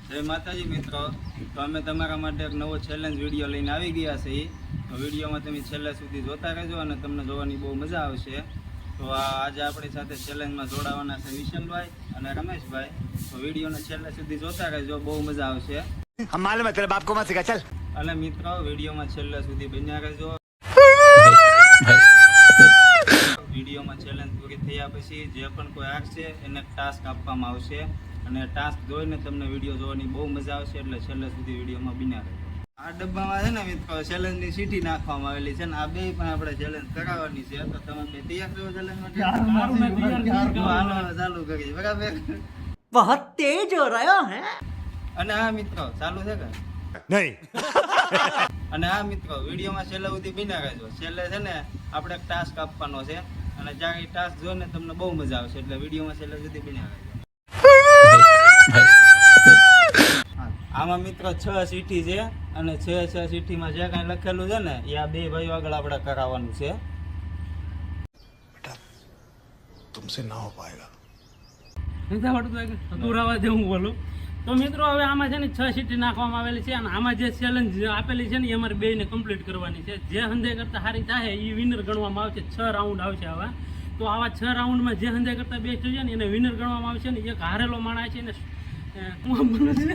જય માતાજી મિત્રો, તો અમે તમારા માટે એક નવો ચેલેન્જ વિડીયો લઈને આવી ગયા છીએ. તો વિડીયોમાં તમે છેલ્લે સુધી જોતા રહેજો અને તમને જોવાની બહુ મજા આવશે. તો આજે આપણી સાથે ચેલેન્જમાં જોડાવાના છે વિશાલભાઈ અને રમેશભાઈ. તો વિડીયોને છેલ્લે સુધી જોતા રહેજો, બહુ મજા આવશે. માલુમ હે તેરે બાપ કો મત સિખા ચલ. અને મિત્રો વિડીયોમાં છેલ્લે સુધી બન્યા રહેજો. વિડીયોમાં ચેલેન્જ પૂરી થયા પછી જે પણ કોઈ હારશે એને ટાસ્ક આપવામાં આવશે અને ટાસ્ક જોઈને તમને વિડીયો જોવાની બહુ મજા આવશે, એટલે છેલ્લે સુધી વિડીયોમાં બન્યા રહેજો. આ ડબ્બામાં છે ને મિત્રો ચેલેન્જની સીટી નાખવામાં આવેલી છે ને આ બે પણ આપણે ચેલેન્જ કરાવવાની છે. તો તમે બે તૈયાર છો ચેલેન્જ માટે? હાલો ચાલુ કરીએ, બરાબર? बहुत तेज हो रहा है. અને હા મિત્રો ચાલુ છે કે નહીં? અને હા મિત્રો વિડીયોમાં છેલ્લે સુધી બન્યા રહેજો. છેલ્લે છે ને આપણે એક ટાસ્ક આપવાનો છે અને જ્યાં એ ટાસ્ક જોઈને તમને બહુ મજા આવશે, એટલે વિડીયોમાં છેલ્લે સુધી બન્યા રહેજો. આમાં મિત્રો 6 સીટી છે અને 6 સીટીમાં જે કાંઈ લખેલું છે ને એ આ બે ભાઈઓ આગળ આપણે કરાવવાનું છે. બેટા તુમસે ના હો પાએગા. નથી આવડતું તું રવા દે, હું બોલું. તો મિત્રો હવે આમાં છે ને 6 સીટી નાખવામાં આવેલી છે અને આમાં જે ચેલેન્જ આપેલી છે ને એ અમારે બેને કમ્પ્લીટ કરવાની છે. જે હંધે કરતા સારી થાય એ વિનર ગણવામાં આવશે. 6 રાઉન્ડ આવશે આવા. તો આવા 6 રાઉન્ડમાં જે હંધે કરતા બેસ્ટ છે ને એને વિનર ગણવામાં આવશે ને એક હારેલો માણસ છે ને હું બોલું છું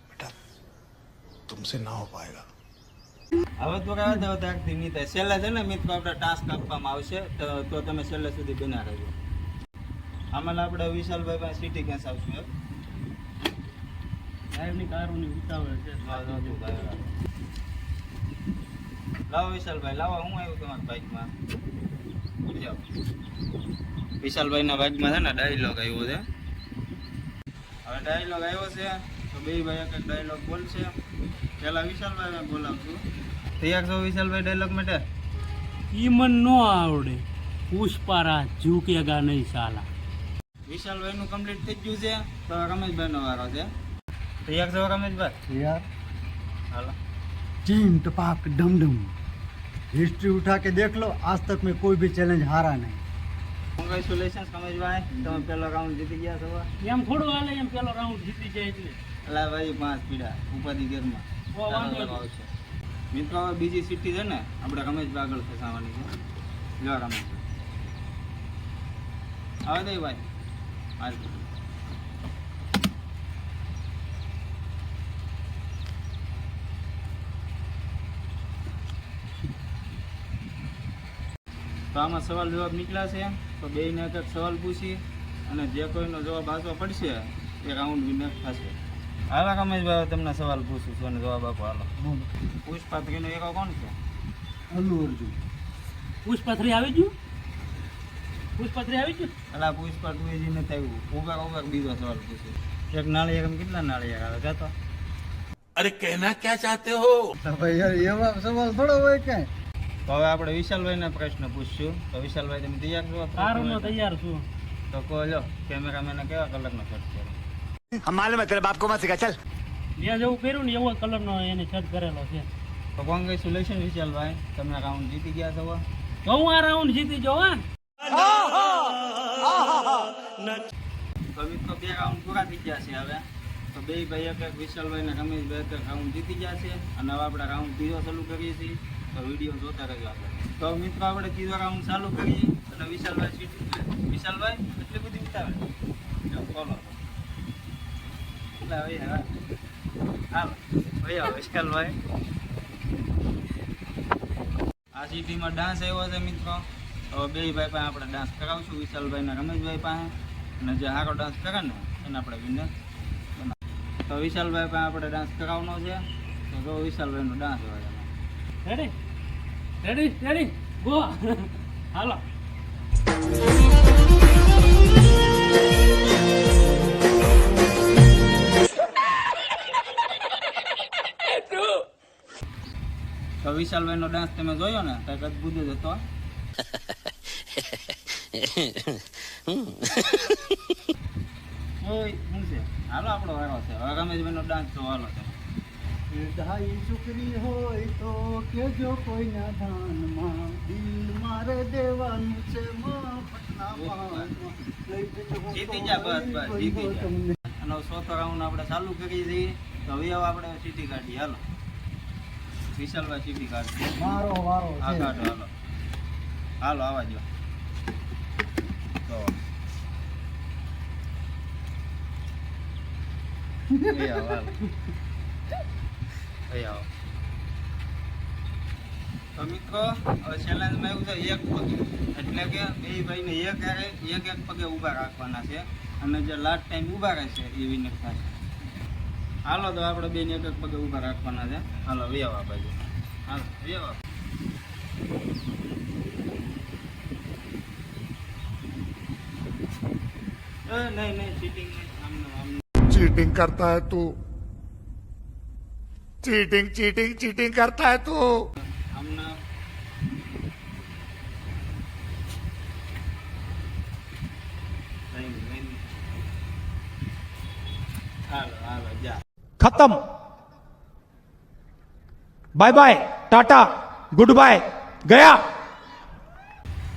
બેટા તુમસે ના હો પાએગા. હવે તો કહેવા દો ત્યારથી નહીં થાય. છેલ્લે છે ને મિત્રો આપણે ટાસ્ક આપવામાં આવશે, તો તમે છેલ્લે સુધી બન્યા રહેજો. આમાં આપણે વિશાલભાઈ પાસે સીટી ક્યાં આવશું? સાહેબની કારોની ઉતાવળ છે. લાવો વિશાલભાઈ, લાવો. હું આવ્યું તમારા બાઇકમાં? વિશાલભાઈના બાઇકમાં છે ને ડાયલોગ આવ્યો છે. હવે ડાયલોગ આવ્યો છે તો બે ભાઈ એક ડાયલોગ બોલશે. પેલા વિશાલભાઈ બોલાવશું. તૈયાર છો વિશાલભાઈ ડાયલોગ માટે? ઈ મન નો આવડે, પુષ્પારા ઝૂકેગા નહીં સાલા. વિશાલભાઈનું કમ્પ્લીટ થઈ ગયું છે, તો રમેશભાઈનો વારો છે. તૈયાર છો રમેશભાઈ? यार હાલો. चीन टपाक डम डम हिस्ट्री उठा के देख लो, आज तक में कोई भी चैलेंज हारा नहीं. કોંગ્રેચ્યુલેશન્સ રમેશભાઈ, તમે પહેલો રાઉન્ડ જીતી ગયા છો. એમ થોડું હાલે, એમ પેલો રાઉન્ડ જીતી જાય એટલે અલા ભાઈ 5 પીડા ઉપાધિ ઘેરમાં વાંધો નહીં. આવશે. મિત્રો હવે બીજી સીટી છે ને આપણે રમેશભાઈ આગળ ફસાવાની છે. જો રમેશભાઈ આવે દે ભાઈ. હાલ. તો આમાં સવાલ જવાબ નીકળ્યા છે, તો બેયને એક સવાલ પૂછી અને જે કોઈનો જવાબ આસો પડશે એ રાઉન્ડ વિનર થશે. હાલો રમેશભાઈ, તમને સવાલ પૂછું છું અને જવાબ આપો. હાલો. પુષ્પા 3 નો હીરો કોણ છે? अल्लू अर्जुन. પુષ્પા 3 આવી ગયું? પુષ્પા 3 આવી ગયું? અલા પુષ્પા 2 હજી નથી આવ્યું. ઉભા બીજો સવાલ પૂછું. એક નાળિયેર કેટલા નાળિયેર આવે કહેતો? અરે કહેના ક્યા ચાહતે હો? तो भाई यार ये सवाल थोड़ा હોય क्या? તો હવે આપણે વિશાલભાઈને પ્રશ્ન પૂછશું. તો વિશાલભાઈ તમે તૈયાર છો? કારોનો તૈયાર છું. તો કહો લો કેમેરામેને કેવા કલરનો શર્ટ છે? માલુમ હે તેરે બાપ કો મત સિખા ચલ. જ્યાં જેવું કર્યું ને એવો કલરનો એને છત કરેલો છે. તો કોંગ્રેચ્યુલેશન વિશાલભાઈ, તમે રાઉન્ડ જીતી ગયા છો. તો હું આ રાઉન્ડ જીતી જાઉં. તો મિત્રો 2 રાઉન્ડ પૂરા થઈ ગયા છે હવે. તો બે ભાઈ એક વિશાલભાઈ ને રમેશભાઈ એક રાઉન્ડ જીતી ગયા છે અને હવે આપણે રાઉન્ડ 3 ચાલુ કરીએ છીએ. તો વિડીયો જોતા રહેજો આપણે. તો મિત્રો આપણે 3 રાઉન્ડ ચાલુ કરીએ અને વિશાલભાઈ વિશાલભાઈ એટલી બધી ઉતાવે ફોલો એટલે હવે હાલો ભાઈ વિશાલભાઈ. આ સિટીમાં ડાન્સ આવ્યો છે મિત્રો. હવે બે ભાઈ પાસે આપણે ડાન્સ કરાવશું, વિશાલભાઈ ને રમેશભાઈ પાસે. અને જે સારો ડાન્સ કરે ને એને આપણે વિનર બનાવ. તો વિશાલભાઈ પાસે આપણે ડાન્સ કરાવવાનો છે. તો જો વિશાલભાઈનો ડાન્સ હોય. Ready ready ready go. હાલો. તો વિશાલભાઈનો ડાન્સ તમે જોયો ને કંઈક અદભુત જ હતો. ઓય શું છે? હાલો આપણો વારો છે. હવે રમેશભાઈનો ડાન્સ તો હાલો છે. ढाई शुक्री હોય તો કેજો કોઈના ધાનમાં, દિલ મારે દેવાનું છે મફત. જીતી જા, બસ બસ જીતી જા. અને ચોથો રાઉન્ડ આપણે ચાલુ કરી દઈએ. તો હવે આપણે સીટી કાઢીએ. હાલો વિશાલભાઈ સીટી કાઢીએ. મારો વારો આ છે. કાઢો. હાલો હાલો આવા જો. તો એ આવો, હાલો. એ આવો. તો મિત્રો હવે ચેલેન્જમાં એવું છે એક પગે, એટલે કે બે ભાઈને એક પગે ઊભા રાખવાના છે અને જે લાસ્ટ ટાઈમ ઊભા રહેશે એ વિનર થશે. હાલો તો આપણે બેને એક પગે ઊભા રાખવાના છે. હાલો વેવા બાજુ. હાલો વેવા. નહીં ચીટિંગ નહીં. આમને चीटिंग करता है तू चीटिंग चीटिंग चीटिंग करता है तू આમને નહીં. હાલો હાલો જા. खत्म bye bye tata good bye गया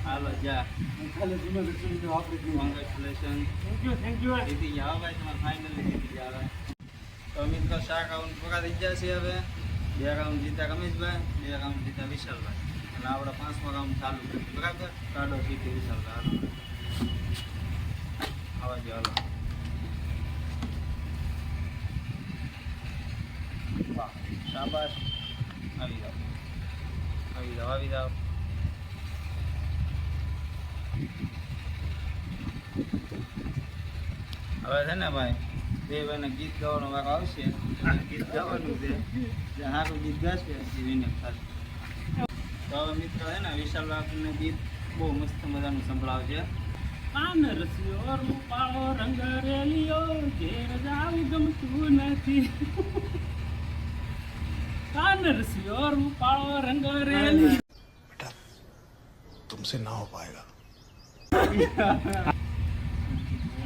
હાલો જા. ખાલી congratulations આપી દીધું. કોંગ્રેચ્યુલેશન. થેન્ક યુ જીતી જાઓ ભાઈ, તમારે ફાઇનલી જીતી જાવ. તો મિત્રો 4 રાઉન્ડ પૂરા થઈ ગયા છે. હવે 2 રાઉન્ડ જીતા રમેશભાઈ, 2 રાઉન્ડ જીતા વિશાલભાઈ અને આપણે 5મો રાઉન્ડ ચાલુ કરીએ. બરાબર? કાઢો સીટી વિશાલભાઈ. હાલો આવા જો. હાલો વાહ શાબાશ. આવી જાઓ આવી જાઓ આવી જાઓ. હવે છે ને ભાઈ બે ભાઈને ગીત ગાવાનો વારો આવશે. ગીત ગાવાનું છે, જે સારું ગીત ગાશે એ વિનર થશે. તો હવે મિત્રો છે ને વિશાલભાઈ આપણને ગીત બહુ મસ્ત મજાનું સંભળાવશે. કાન રસ્યો રૂપાળો રંગ રેલિયો ઘેર જાવું ગમતું નથી. કાન રસ્યો રૂપાળો રંગ રેલિયો. बेटा तुमसे ना हो पाएगा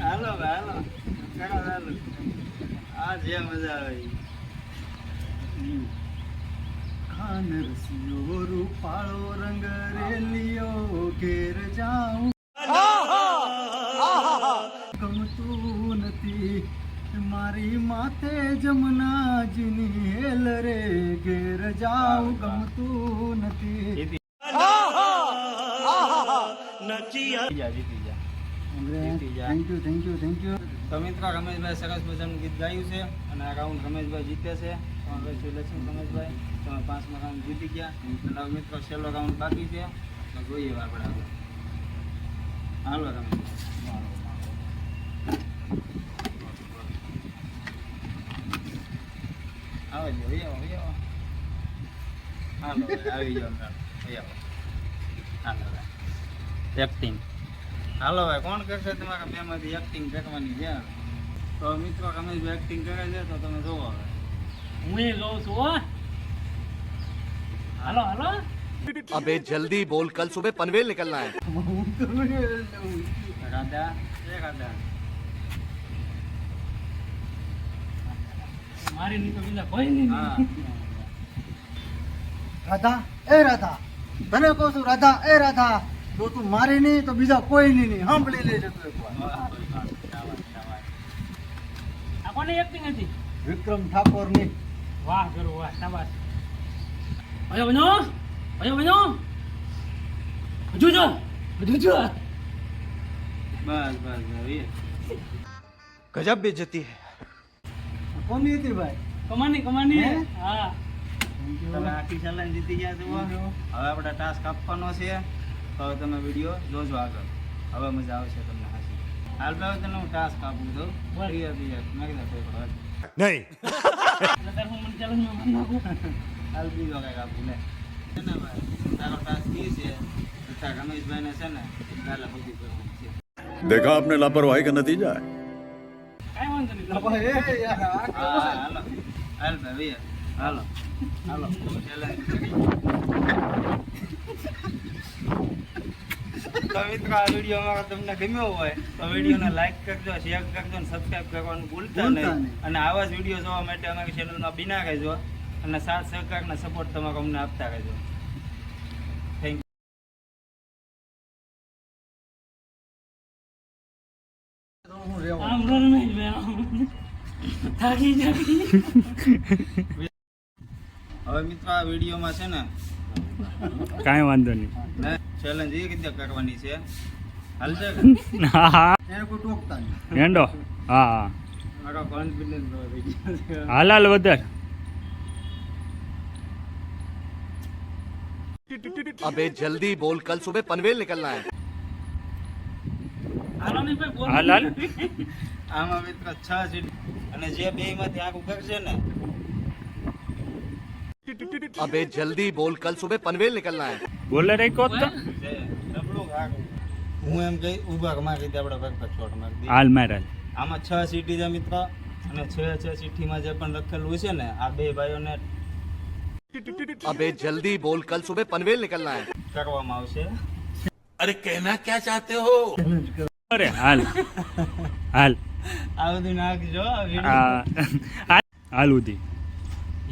હાલો ભાઈ હાલો કરો હાલો. આ જે મજા આવે ઈ. ખાન રસિયો રૂપાળો રંગ રેલિયો ઘેર જાઉં ગમતું નથી મારી માથે જમનાજીની હેલ રે ઘેર જાઉં ગમતું નથી. જીતી જા જીતી જા. Thank you. તો મિત્રો રમેશભાઈ સરસ મજાનું ગીત ગાયું છે અને આ રાઉન્ડ રમેશભાઈ જીતે છે. કોંગ્રેચ્યુલેશન રમેશભાઈ, તમે 5મા રાઉન્ડ જીતી ગયા. અને હવે મિત્રો છેલ્લો રાઉન્ડ બાકી છે, તો જોઈએ આપણે આગળ. હાલો રમેશભાઈ. આવો જો આવો. હાલો આવી જાઓ. હાલો એક્ટિંગ. હાલો ભાઈ કોણ કરશે તમારા બેમાંથી એક્ટિંગ કરવાની છે? તો મિત્રો રમેશભાઈ એક્ટિંગ કરે છે તો તમે જોવો હવે. હું એ જોઉં છું હો. હાલો હાલો. अबे जल्दी बोल कल सुबह पनवेल निकलना है રાધા એ રાધા. મારી ની તો બીજા કોઈ નહીં. હા રાધા એ રાધા, તને કહું છું રાધા એ રાધા, જો તું મારી નહીં તો બીજા કોઈ નહીં સાંભળી લેજે તું એકવાર. આ કોની એક્ટિંગ હતી? વિક્રમ ઠાકોર ની. વાહ ગરુ વાહ શાબાશ. અયો બનો હજુ બસ હવે गजब बेइज्जती है કોની હતી ભાઈ? કમાની હે? હા. તમે આખી ચેલેન્જ જીતી ગયા છો. હવે આપણે ટાસ્ક આપવાનો છે, તો હવે તમે વિડીયો જોજો આગળ. હવે મજા આવશે તમને હાસી. હાલ ભાઈ તને હું ટાસ્ક આપું છું. ક્લિયર મેં કીધું કોઈ પણ नहीं એટલે હું મને ચેલેન્જમાં મારી નાખું. હાલ બીજો કંઈક આપું લે. છે ને ભાઈ તારો ટાસ્ક ઈ છે કે તાર રમેશભાઈને છે ને પહેલા બધી કરવાની છે. देखा आपने लापरवाही का नतीजा है કાંઈ વાંધો નહીં. ભાઈ એ યાર આ હા હાલો હાલ ભાઈ હાલો ચેલેન્જ કરી. તો મિત્રો આ વિડીયો અમારો તમને ગમ્યો હોય તો વિડીયોને લાઈક કરજો, શેર કરજો અને સબસ્ક્રાઈબ કરવાનું ભૂલતા નહીં. અને આવા જ વિડીયો જોવા માટે અમારી ચેનલમાં બિના રહેજો અને સાથ સહકારના સપોર્ટ તમારો અમને આપતા રહેજો. Thank you. હું રહેવા આમ રોલ નહીં બે આમ થાકી જાગી હવે મિત્રો આ વિડીયોમાં છે ને કાંઈ વાંધો નહીં. ચેલેન્જ એ રીતે કરવાની છે, હાલશે કે? હા હા એને કોઈ ટોકતા નહીં. હેંડો. હા હા મારો કોન્ફિડન્સ લો થઈ ગયો છે. હાલ હાલ વધાર. अबे जल्दी बोल, कल सुबह पनवेल निकलना है. હાલો નહીં ભાઈ બોલ હાલ હાલ. આમાં મિત્રો 6 સીટ અને જે બે માંથી આખું કરશે ને अबे जल्दी बोल, कल सुबह पनवेल निकलना है. બોલે રાખ્યો તો જે ડબલું આખું. હું એમ કહી ઉભા મારી રીતે આપણે પરફેક્ટ શોટ મારી દઈએ. હાલ માર હાલ. આમાં 6 સીટી છે મિત્રો, અને 6 સીટીમાં જે પણ લખેલું છે ને આ બે ભાઈઓને अबे जल्दी बोल, कल सुबह पनवेल निकलना है. કરવામાં આવશે. અરે હાલ હાલ. આ બધું નાખજો આ video. આ હાલ ઉધી.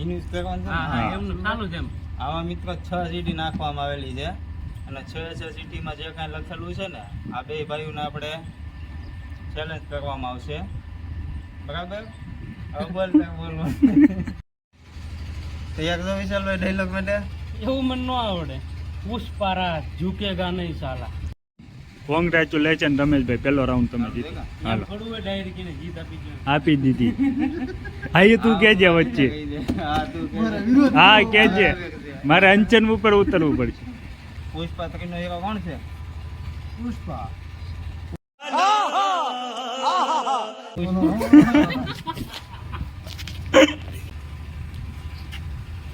Invis કરવાનું છે ને? હા હા એમનું ચાલુ છે એમ આમાં મિત્રો 6 સીટી નાખવામાં આવેલી છે, અને 6 સીટીમાં જે કાંઈ લખેલું છે ને આ બે ભાઈઓને આપણે ચેલેન્જ કરવામાં આવશે. બરાબર? હવે બોલ તૈયાર છો વિશાલભાઈ ડાયલોગ માટે? એવું મને ન આવડે પુષ્પારાજ ઝુકેગા નહીં સાલા કોંગ્રેચ્યુલેશન રમેશભાઈ, પહેલો રાઉન્ડ તમે જીતી. હાલો થોડું ડાયરી કીને જીત આપી ગયો આપી દીધી. હા એ તું કેજે વચ્ચે. હા તું કે. મારા વિરોધ હા કેજે. મારે અંચન ઉપર ઉતરવું પડશે. પુષ્પા ત્રીનો હીરો કોણ છે? પુષ્પા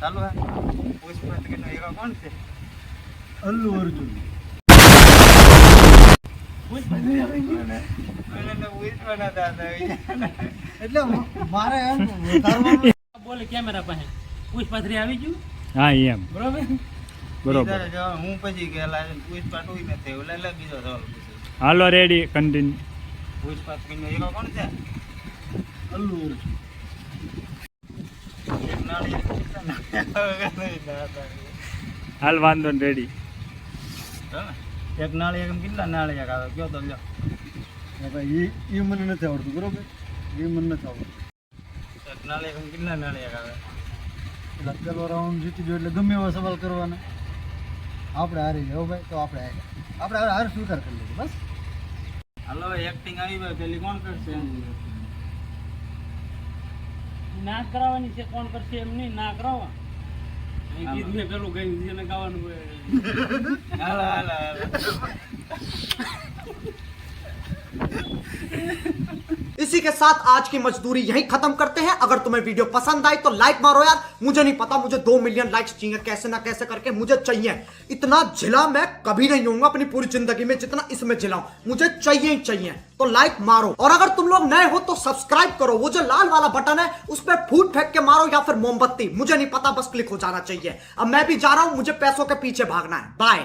ચાલુ હે? પુષ્પા ત્રીનો હીરો કોણ છે? અલ્લુ અર્જુન. મને તો પૂછવાના હતા. એટલે મારે એમ વધારવાનું બોલે કેમેરા પાસે પુષ્પાત્રી આવી ગયું હા એમ બરોબર બરોબર. બીજા જવાબ હું પછી ગયેલા છે. પુષ્પા ટુ નથી એવું. લે બીજો સવાલ પૂછે. હાલો રેડી કન્ટિન્યુ. પુષ્પા ત્રીનો હીરો કોણ છે? અલ્લુ અર્જુન. હાલ વાંધો ને રેડી. એક નાળિયેર કેટલા નાળિયેર આવે કયો તો લ્યો. ભાઈ એ મને નથી આવડતું બરોબર, એ મને નથી આવડતું. એક નાળિયેર કેટલા નાળિયેર આવે? એટલે પેલો રાઉન્ડ જીતી ગયો એટલે ગમે એવા સવાલ કરવાના. આપણે હારી જાવ ભાઈ તો આપણે હવે હાર સ્વીકાર કરી લઈએ બસ. હાલો એક્ટિંગ આવી ભાઈ પેલી કોણ કરશે? ના કરાવવાની છે કોણ કરશે એમ નહીં ના કરાવવા એ ગીત મેં પેલું ગાયું જેને ગાવાનું હોય હાલો હાલો હાલો. इसी के साथ आज की मजदूरी यहीं खत्म करते हैं। अगर तुम्हें वीडियो पसंद आई तो लाइक मारो यार, मुझे नहीं पता, मुझे 2 मिलियन लाइक्स चाहिए कैसे ना कैसे करके, मुझे चाहिए। इतना झिला मैं कभी नहीं होऊंगा अपनी पूरी जिंदगी में जितना इसमें झिलाऊं, मुझे चाहिए ही चाहिए। तो लाइक मारो, और अगर तुम लोग नए हो तो सब्सक्राइब करो, वो जो लाल वाला बटन है उस पर फूट फेंक के मारो या फिर मोमबत्ती, मुझे नहीं पता, बस क्लिक हो जाना चाहिए। अब मैं भी जा रहा हूं, मुझे पैसों के पीछे भागना है। बाय।